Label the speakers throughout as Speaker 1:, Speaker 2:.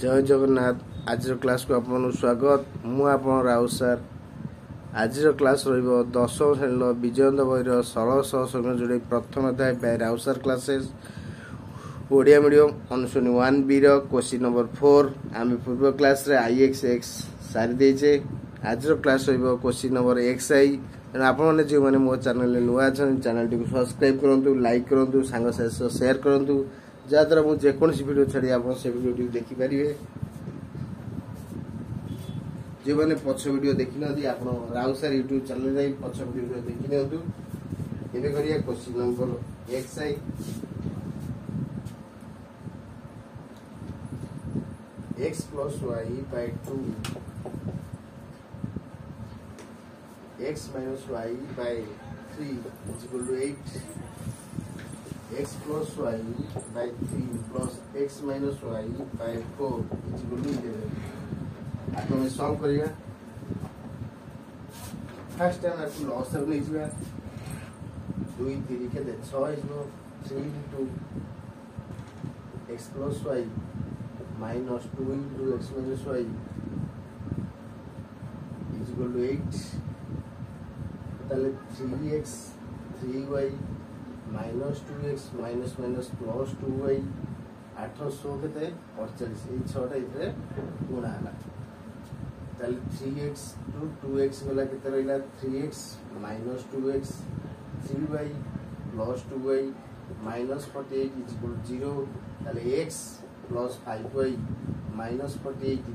Speaker 1: जय जगन्नाथ। आज क्लास को आपन स्वागत। मु आपन राउत सर। आज क्लास रहिबो 10वीं श्रेणी विजयंत बहिर सरल सह संग जोड़े प्रथम अध्याय by Raut sir classes Odia medium अनुसुनी 1B रो क्वेश्चन नंबर 4 आम पूर्व क्लास रे IXX सारी देचे। आज क्लास रहिबो क्वेश्चन नंबर XI। आपण माने जे माने मो चैनल नुआ छन चैनल टी सब्सक्राइब करंतु, लाइक करंतु, सांग साथ शेयर करंतु, जा द्वारा मु जे कोन वीडियो छडी आपण से वीडियो टी देखि परिबे। जे माने पछ वीडियो देखि नदी आपण राउत सर YouTube चैनल जाई पछ वीडियो देखि नेतु। एबे करिया question number XI। x plus y by 2 x minus y by 3 is equal to 8. X plus y by 3 plus x minus y by 4 is equal to 11. आप हमें सॉल्व करिए। First time आपको loss सब नहीं जुआ 2 3 के दे 6 is 3 into x plus y minus 2 into x minus y is equal to 8. ताले 3x 3y minus 2x minus minus plus 2y 800 केते 48 ए 6 टा इतरे गुणा हला। ताले 3x to 2x वाला केते रहला 3x minus 2x 3y plus 2y minus 48 is equal to 0. ताले x plus 5y minus 48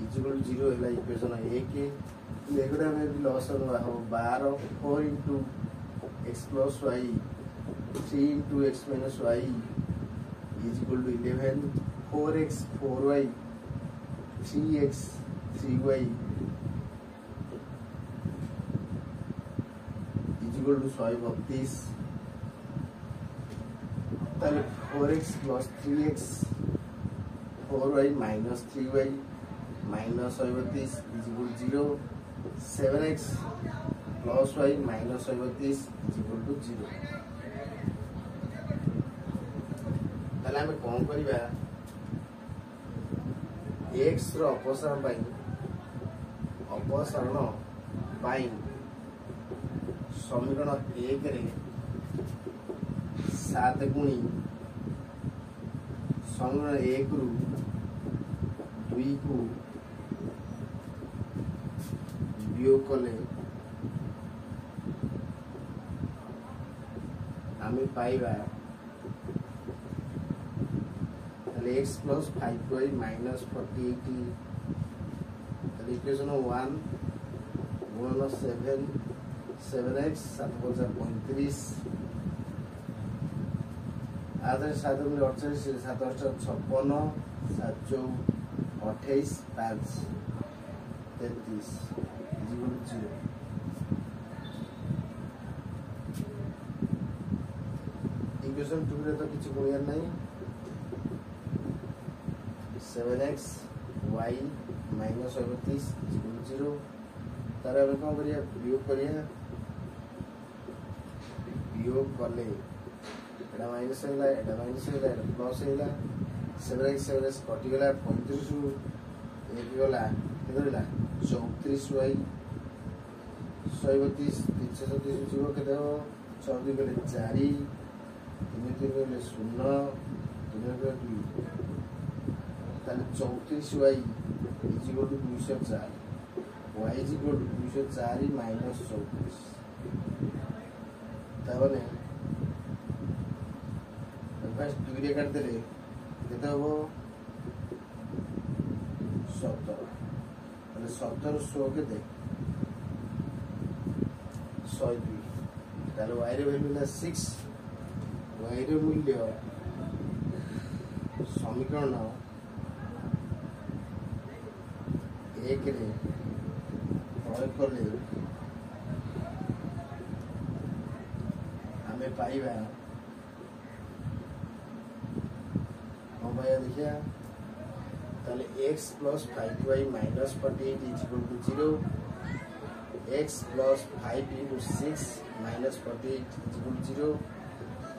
Speaker 1: is equal to 0 है इक्वेशन 1 के लेगुरा में भी लॉस हो 12 4 into x plus y 3 into x minus y is equal to 11. 4x 4y 3x 3y is equal to 132. ताले 4x plus 3x 4y minus 3y minus 132 is equal to 0. 7x plus y minus 132 is equal to 0. ताले हमें कौन करिबा x रो अपसरण पाई समीकरण 1 रे 7 गुणी समीकरण 1 रु 2 को वियोग कले आमे पाइबा x plus 5y minus 48 equation 1 गुणन 7 7x 7 आधे 7 में 48 7 8 56 7 28 5 33 0 इक्वेशन 2 रे तो किछि गुणिया नहीं 7x y minus 38 0 तार हम कौन करिया वियोग कले एटा माइनस हैला एटा माइनस हैला एटा प्लस हैला 7x कटि गला 35 रु 1 गला केते रहला 34y 132 337 जीरो केते हो 24 गले 4 3 गले 0 3 गले 2 ताले 34y is equal to 204 y is equal to 204 minus 34 ताबने first 2 रे काट देले केते हो 17 ताले 17 100 केते 102 ताले y रे वैल्यू ना 6 y रे मूल्य समीकरण 1 रे प्रयोग करले हमें पाइबा हम भाई देखिया ताले x plus 5y minus 48 is equal to 0. x plus 5 into 6 minus 48 is equal to 0.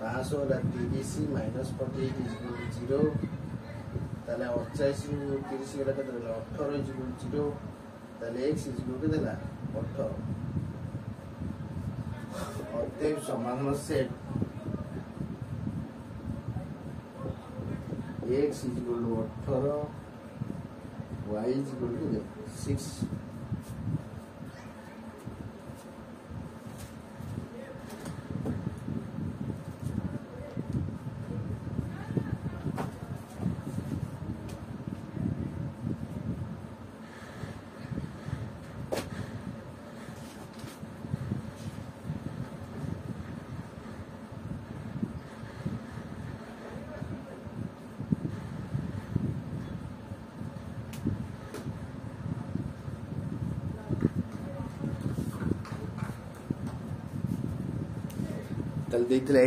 Speaker 1: 500 30 minus 48 is equal to 0. ताले 48 रु 30 गला केते देला 18 इज इक्वल 0 ताले x इज इक्वल के देला 18 अतएव समाधान set x is equal to 18 y is equal to 6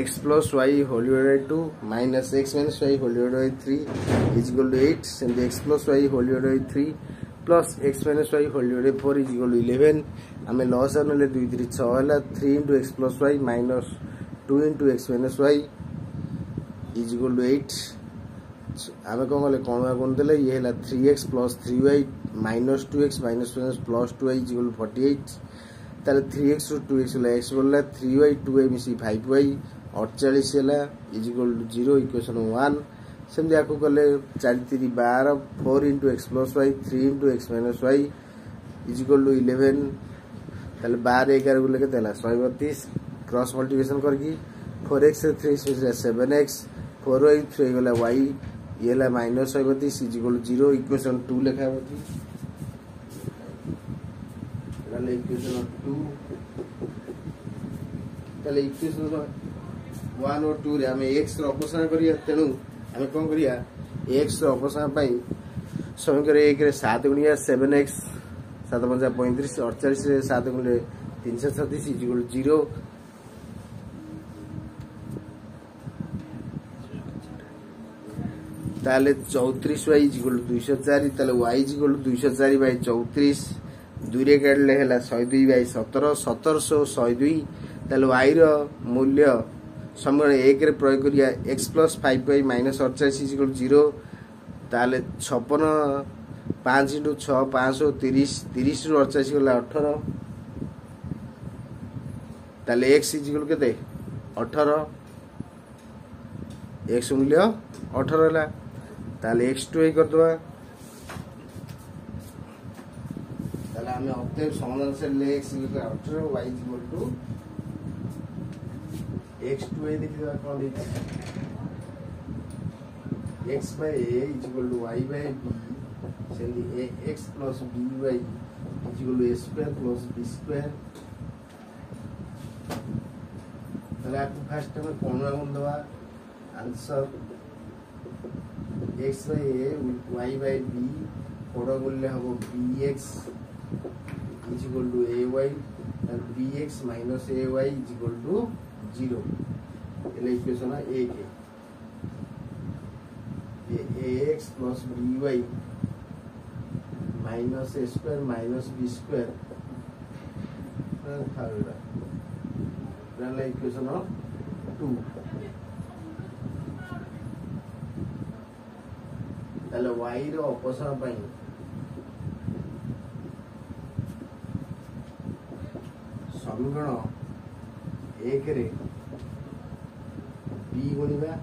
Speaker 1: x plus y whole divided by 2 minus x minus y whole divided by 3 is equal to 8 and x plus y whole divided by 3 plus x minus y whole divided by 4 is equal to 11 हमें loss आने 2 3 6 है 3 into x plus y minus 2 into x minus y is equal to 8 हमें कौन कले कौन कौन देले ये है 3x plus 3y minus 2x minus plus 2y is equal to 48 ताले 3x ରୁ 2x होला x बोलला 3y 2y मिसी 5y 48 होला is equal to 0 equation 1 same याको कले 4 3 12 4 into x plus y 3 into x minus y is equal to 11 ताले 12 11 बोले के देला 132 क्रॉस मल्टीप्लिकेशन करकी 4x से 3 से 7x 4y 3 होला y ये ला minus 132 is equal to 0 equation 2 लिखा होती इक्वेशन 2 ताले इक्वेशन 1 और 2 रे हमें x रो अपसारण करिया तेनु हमें कोन करिया x रो अपसारण पई समीकरण 1 रे 7 गुणिया 7x 7 5 35 48 रे 7 गुणिले 336 इज इक्वल टू 0 ताले 34y इज इक्वल टू 204 ताले y is equal to 204 by 34 दूरे काटले हैला 102 बाय 17 1700 102 ताले y रो मूल्य समीकरण 1 रे प्रयोग करिया x plus 5y minus 48 is equal to 0 ताले 56 5 into 6 530 30 ରୁ 48 गला 18 ताले x is equal केते 18 x मूल्य 18 होला ताले x2 कर दवा हमें अतएव समाधान से ले x equal to 18 y equal to x2 ए देखिए कौन देता x by a equal to y by b सेंदी x plus by equal to a square plus b square ताले आपको फर्स्ट में कौन कौन दवा answer x by a y by b code मूल्य हो bx is equal to ay and bx minus ay is equal to 0 ये equation है a के ये ax plus by minus a square minus b square third ये equation है 2 ताले y रो अपसारण पई समीकरण 1 रे b गुणिबा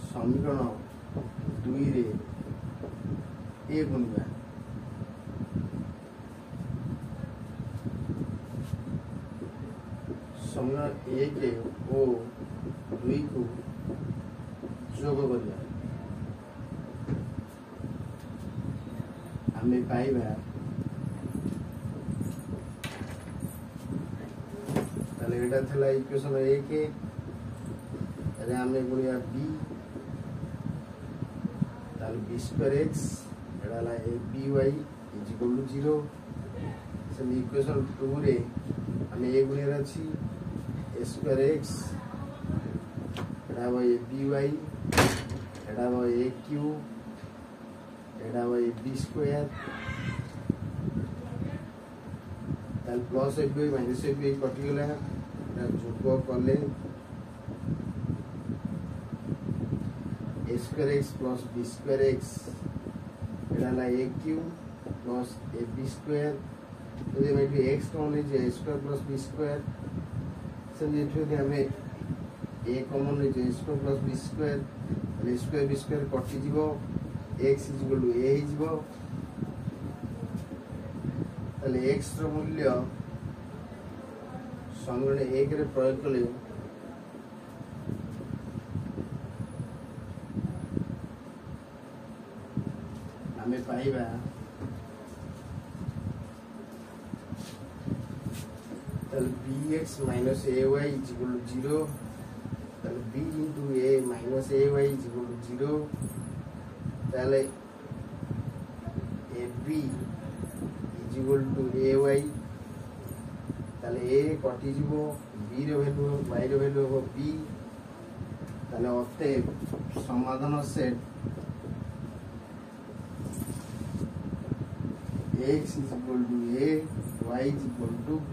Speaker 1: समीकरण 2 रे a गुणिबा समीकरण 1 रे o 2 को जोग करिया हमें पाइबा एटा थला इक्वेशन 1 रे हमें गुणिया b ताल b square x Etah La by is equal to 0 से इक्वेशन 2 रे हमें a गुणिया अछि a स्क्वायर x एटा बाय by एटा बाय a क्यूब एटा बाय b स्क्वायर ताल प्लस by माइनस by कटि गेला जोग कले a square x plus b square x एटा a cube plus a b square यदि मैं एक्स कॉमन ले a square plus b square से यदि हमें ए कॉमन ले a square plus b square a square b square कटि जीवो एक्स इज इक्वल टू ए जीवो ताले एक्स रो मूल्य समीकरण 1 रे प्रयोग कले हमें पाइबा bx minus ay is equal to 0 b into a minus ay is equal to 0 ताले ab is equal to ay ताले a कटि जीवो b रो वैल्यू y रो वैल्यू हो b ताले अतएव समाधान set x is equal to a y is equal to b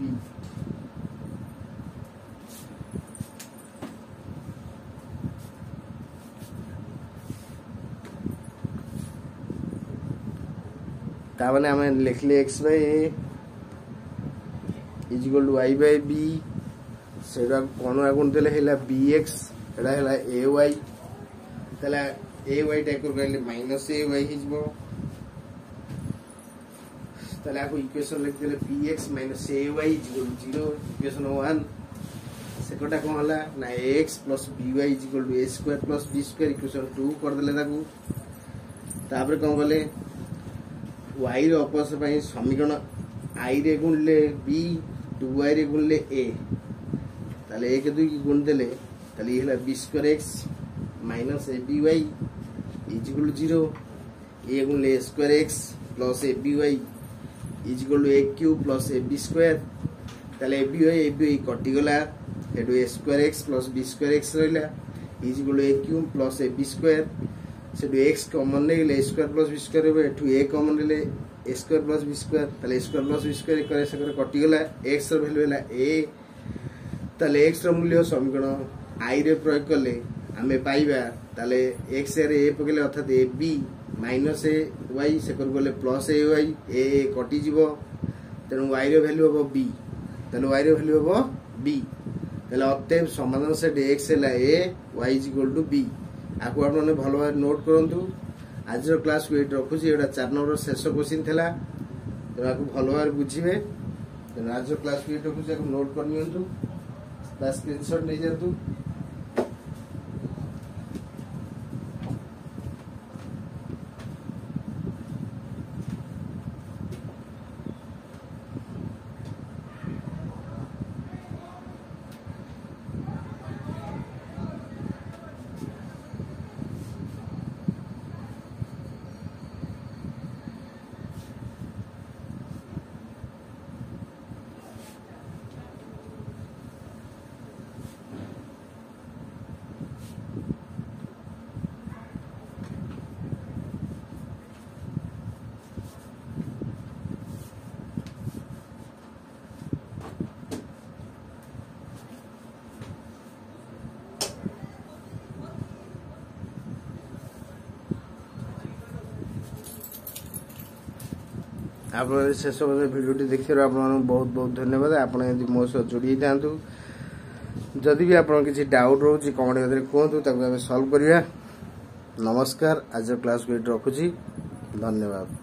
Speaker 1: तावने हमें लिख ले x by a is equal to y by b सेटा कोन आगुन देले हैला bx एटा हैला ay तला ay टाइप कर गले माइनस ay हिजबो तला को इक्वेशन लिख देले bx minus ay is equal to 0 equation 1 सेकोटा कोन हला ना x plus by is equal to a square plus b square equation 2 कर देले ताकू तापर कोन गले y रो अपस पई समीकरण i रे गुणले b 2y रे गुणले a ताले 1 2 की गुण देले ताले हेला b square x minus aby is equal to 0 a गुणले a square x plus aby is equal to a cube plus ab square ताले aby कटि गला हेडो a square x plus b square x रहला is equal to a cube plus ab square से x common ले a square plus b square हो एठू a common ले a square plus b square ताले a square plus b square करे से करे कटि गला x रो वैल्यू हैला a ताले x रो मूल्य समीकरण i रे प्रयोग करले हमें पाइबा ताले x रे a पकेले अर्थात ab माइनस a y से कर गले प्लस a y a कटि जीवो तेनु y रो वैल्यू हो b ताले y रो वैल्यू हो b ताले अतएव समाधान से x हैला a y is equal to b आको आपने भलो भाव नोट करंतु आज क्लास को एट रखुची एटा 4 नंबर शेष क्वेश्चन थला तो आको भलो भाव बुझिबे तो आज क्लास को एट रखुची आको नोट कर नियंतु बस स्क्रीनशॉट ले जंतु आप शेष भिडियो देखिए आप बहुत बहुत धन्यवाद आप मो सह जोड़ी था जदि भी आप किसी डाउट रोचे कमेंट कहतु सॉल्व करिया नमस्कार आज क्लास को रखुची धन्यवाद।